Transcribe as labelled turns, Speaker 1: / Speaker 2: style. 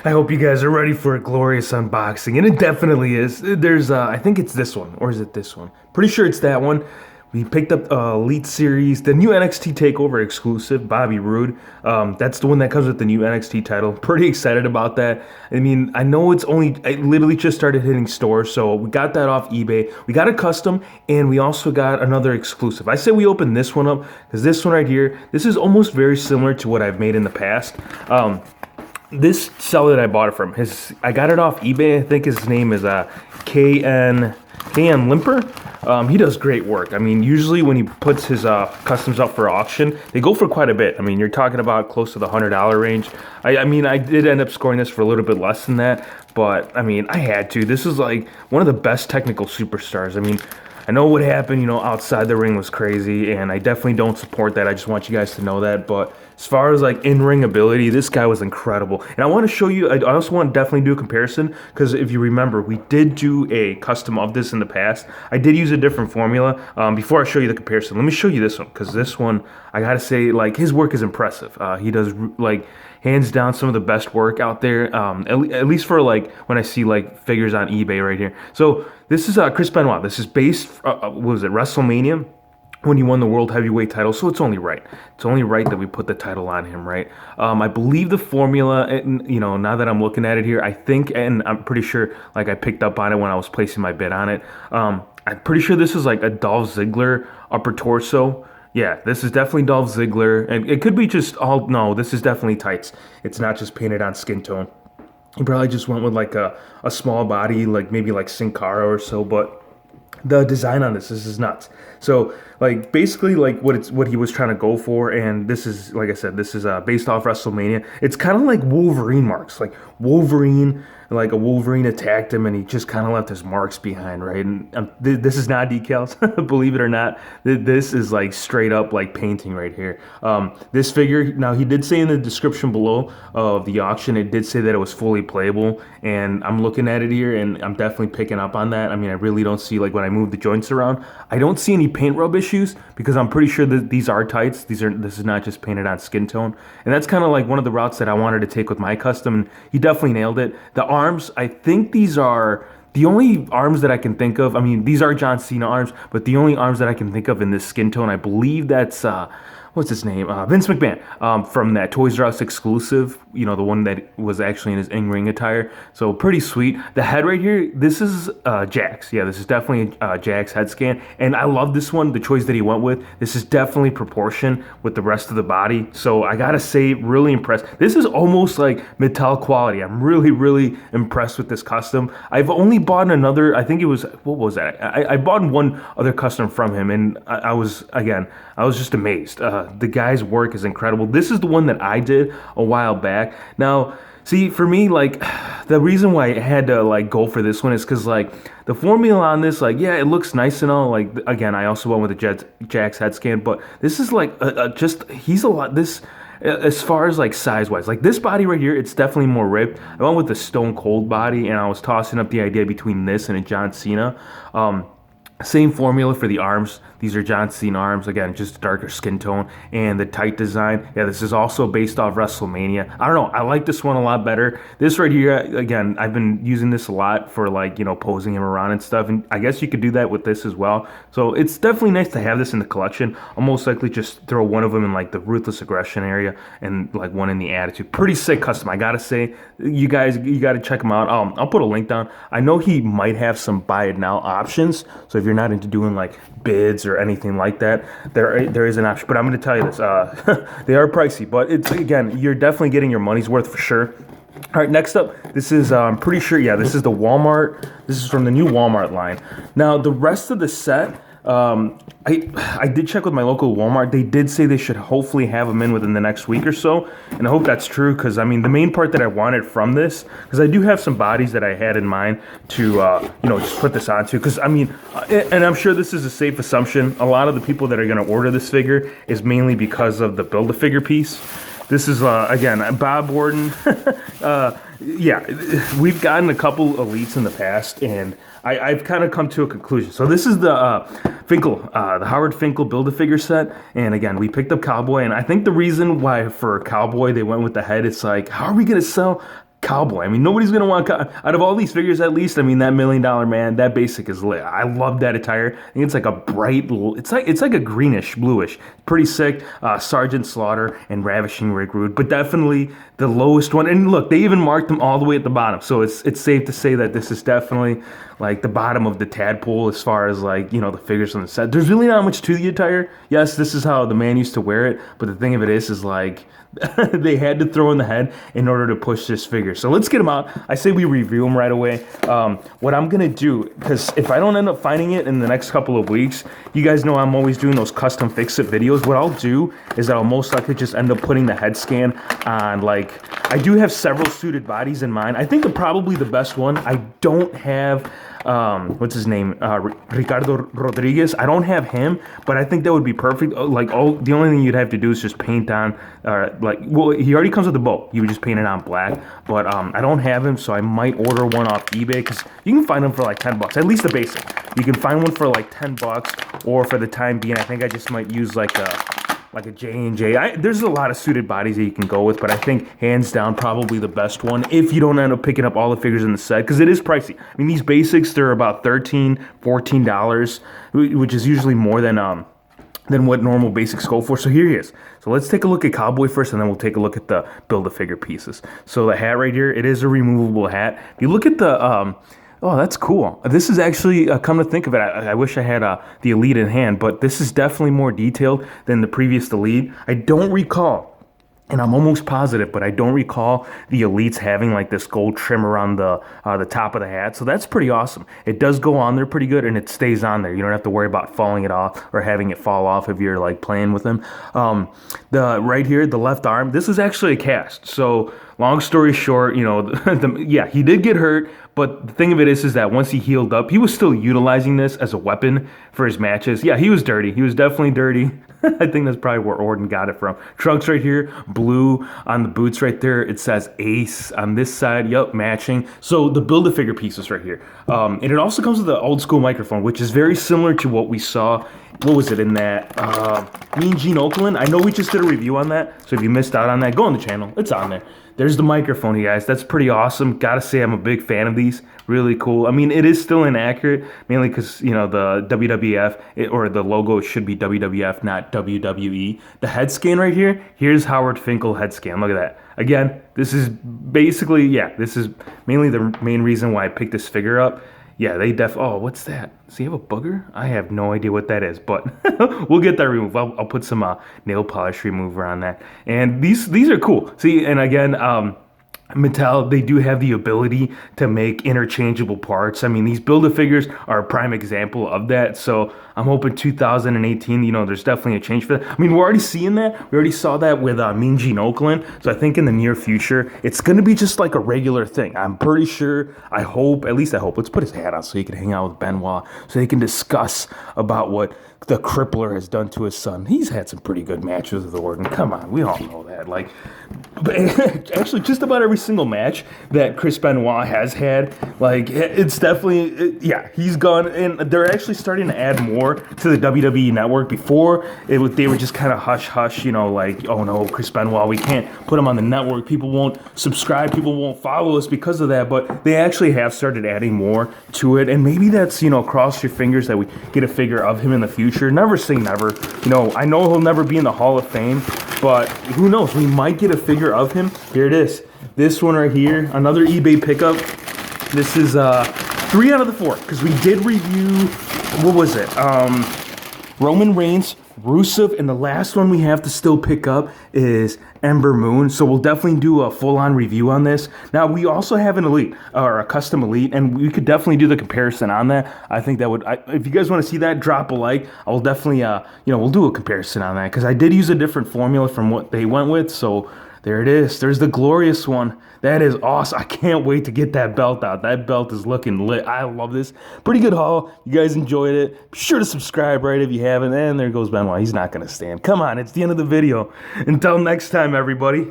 Speaker 1: I hope you guys are ready for a glorious unboxing, and it definitely is. There's, I think it's this one, or is it this one? Pretty sure it's that one. We picked up Elite Series, the new NXT TakeOver exclusive, Bobby Roode. That's the one that comes with the new NXT title. Pretty excited about that. I mean, I know it literally just started hitting stores, so we got that off eBay. We got a custom, and we also got another exclusive. I say we open this one up, because this one right here, this is almost very similar to what I've made in the past. This seller that I bought it from, I got it off eBay. I think his name is KN Limper. He does great work. I mean, usually when he puts his customs up for auction, they go for quite a bit. I mean, you're talking about close to the $100 range. I mean, I did end up scoring this for a little bit less than that, but I mean, I had to. This is like one of the best technical superstars. I mean, I know what happened, you know, outside the ring was crazy, and I definitely don't support that. I just want you guys to know that. But as far as like in-ring ability, this guy was incredible. And I want to show you, I also want to definitely do a comparison, because if you remember, we did do a custom of this in the past. I did use a different formula. Before I show you the comparison, let me show you this one, because this one, I gotta say, like, his work is impressive. He does, like, hands down some of the best work out there, at least for like when I see like figures on eBay right here. So this is Chris Benoit. This is based, what was it, WrestleMania, when he won the World Heavyweight title, so it's only right. It's only right that we put the title on him, right? I believe the formula, you know, now that I'm looking at it here, I think, and I'm pretty sure, like, I picked up on it when I was placing my bid on it. I'm pretty sure this is like a Dolph Ziggler upper torso. Yeah, this is definitely Dolph Ziggler, and it could be just all, no, this is definitely tights. It's not just painted on skin tone. He probably just went with like a small body, like maybe like Sin Cara or so, but the design on this is nuts. So like basically like what he was trying to go for, and this is, like I said, this is based off WrestleMania. It's kind of like Wolverine marks, like Wolverine, like a Wolverine attacked him and he just kind of left his marks behind, right? And this is not decals, believe it or not. This is like straight up like painting right here. This figure, now he did say in the description below of the auction, it did say that it was fully playable, and I'm looking at it here and I'm definitely picking up on that. I mean, I really don't see, like when I move the joints around, I don't see any paint rub issues, because I'm pretty sure that these are tights. This is not just painted on skin tone. And that's kind of like one of the routes that I wanted to take with my custom, and he definitely nailed it. The arms, I think these are the only arms that I can think of. I mean, these are John Cena arms, but the only arms that I can think of in this skin tone, I believe that's what's his name? Vince McMahon, from that Toys R Us exclusive, you know, the one that was actually in his in-ring attire. So pretty sweet. The head right here, this is Jax. Yeah, this is definitely Jax head scan. And I love this one, the choice that he went with. This is definitely proportion with the rest of the body. So I gotta say, really impressed. This is almost like Mattel quality. I'm really, really impressed with this custom. I've only bought another, I think it was, what was that? I bought one other custom from him, and I was just amazed. The guy's work is incredible. This is the one that I did a while back. Now, see, for me, like, the reason why I had to, like, go for this one is because, like, the formula on this, like, yeah, it looks nice and all. Like, again, I also went with the Jax head scan, but this is, like, he's a lot, as far as, like, size-wise. Like, this body right here, it's definitely more ripped. I went with the Stone Cold body, and I was tossing up the idea between this and a John Cena. Same formula for the arms. These are John Cena arms. Again, just darker skin tone and the tight design. Yeah, this is also based off WrestleMania. I don't know. I like this one a lot better. This right here, again, I've been using this a lot for, like, you know, posing him around and stuff. And I guess you could do that with this as well. So it's definitely nice to have this in the collection. I'll most likely just throw one of them in, like, the Ruthless Aggression area and, like, one in the Attitude. Pretty sick custom, I gotta say. You guys, you gotta check him out. I'll put a link down. I know he might have some buy it now options. So if you're not into doing, like, bids or anything like that, there is an option. But I'm going to tell you this, they are pricey, but it's, again, you're definitely getting your money's worth for sure. All right, next up, this is, I'm pretty sure, yeah, this is the Walmart. This is from the new Walmart line. Now, the rest of the set, I did check with my local Walmart. They did say they should hopefully have them in within the next week or so, and I hope that's true, because, I mean, the main part that I wanted from this, because I do have some bodies that I had in mind to, you know, just put this onto, because, I mean, and I'm sure this is a safe assumption, a lot of the people that are going to order this figure is mainly because of the Build-A-Figure piece. This is, again, Bob Warden. Yeah, we've gotten a couple elites in the past, and I've kind of come to a conclusion. So this is the Finkel, the Howard Finkel Build-A-Figure set. And again, we picked up Cowboy, and I think the reason why for Cowboy they went with the head, it's like, how are we going to sell Cowboy. I mean, nobody's going to want, out of all these figures at least, I mean, that $1 Million Man, that basic is lit. I love that attire. I think it's like a bright, it's like a greenish, bluish. Pretty sick. Sergeant Slaughter and Ravishing Rick Rude, but definitely the lowest one. And look, they even marked them all the way at the bottom. So it's safe to say that this is definitely like the bottom of the tadpole as far as like, you know, the figures on the set. There's really not much to the attire. Yes, this is how the man used to wear it, but the thing of it is like they had to throw in the head in order to push this figure. So let's get them out. I say we review them right away. What I'm gonna do, because if I don't end up finding it in the next couple of weeks, you guys know I'm always doing those custom fix-it videos. What I'll do is I'll most likely just end up putting the head scan on, like, I do have several suited bodies in mind. I think probably the best one, I don't have, what's his name, Ricardo Rodriguez. I don't have him, but I think that would be perfect. Like, the only thing you'd have to do is just paint on, well, he already comes with the boat. You would just paint it on black, but I don't have him, so I might order one off eBay, because you can find them for like $10, at least the basic. You can find one for like $10, or for the time being, I think I just might use like a J&J. There's a lot of suited bodies that you can go with, but I think hands down probably the best one if you don't end up picking up all the figures in the set, because it is pricey. I mean, these basics, they're about $13, $14, which is usually more than what normal basics go for. So here he is. So let's take a look at Cowboy first, and then we'll take a look at the Build-A-Figure pieces. So the hat right here, it is a removable hat. If you look at the oh, that's cool. This is actually, come to think of it, I wish I had the Elite in hand, but this is definitely more detailed than the previous Elite. I don't recall, and I'm almost positive, but I don't recall the Elites having like this gold trim around the top of the hat. So that's pretty awesome. It does go on there pretty good, and it stays on there. You don't have to worry about falling it off or having it fall off if you're like playing with them. The right here, the left arm, this is actually a cast. So long story short, you know, yeah, he did get hurt, but the thing of it is that once he healed up, he was still utilizing this as a weapon for his matches. Yeah, he was dirty. He was definitely dirty. I think that's probably where Orton got it from. Trunks right here, blue on the boots right there. It says Ace on this side. Yep, matching. So the Build-A-Figure pieces right here. And it also comes with the old school microphone, which is very similar to what we saw. What was it in that? Mean Gene Okerlund. I know we just did a review on that. So if you missed out on that, go on the channel. It's on there. There's the microphone, you guys. That's pretty awesome. Gotta say, I'm a big fan of these. Really cool. I mean, it is still inaccurate, mainly because, you know, the WWF, or the logo should be WWF, not WWE. The head scan right here, here's Howard Finkel head scan. Look at that. Again, this is basically, yeah, this is mainly the main reason why I picked this figure up. Yeah, they oh, what's that? Does he have a booger? I have no idea what that is, but we'll get that removed. I'll put some nail polish remover on that. And these are cool. See, and again, Mattel, they do have the ability to make interchangeable parts. I mean, these Build-A-Figures are a prime example of that. So I'm hoping 2018, you know, there's definitely a change for that. I mean, we're already seeing that. We already saw that with Mean Gene Okerlund. So I think in the near future, it's going to be just like a regular thing. I'm pretty sure, I hope, at least I hope. Let's put his hat on so he can hang out with Benoit, so they can discuss about what the Crippler has done to his son. He's had some pretty good matches with Orton. Come on, we all know that. Like, but actually, just about every single match that Chris Benoit has had, like, it's definitely, yeah, he's gone, and they're actually starting to add more to the WWE Network. Before, they were just kind of hush-hush, you know, like, oh no, Chris Benoit, we can't put him on the network. People won't subscribe, people won't follow us because of that, but they actually have started adding more to it, and maybe that's, you know, cross your fingers that we get a figure of him in the future. Never say never. You know, I know he'll never be in the Hall of Fame, but who knows? We might get a figure of him. Here it is. This one right here, another eBay pickup. This is 3 out of the 4, because we did review, what was it? Roman Reigns, Rusev, and the last one we have to still pick up is Ember Moon. So we'll definitely do a full-on review on this. Now, we also have an Elite, or a custom Elite, and we could definitely do the comparison on that. I think that would, if you guys want to see that, drop a like. I'll definitely, you know, we'll do a comparison on that, because I did use a different formula from what they went with. So there it is. There's the glorious one. That is awesome. I can't wait to get that belt out. That belt is looking lit. I love this. Pretty good haul. You guys enjoyed it. Be sure to subscribe, right, if you haven't. And there goes Benoit. He's not going to stand. Come on. It's the end of the video. Until next time, everybody.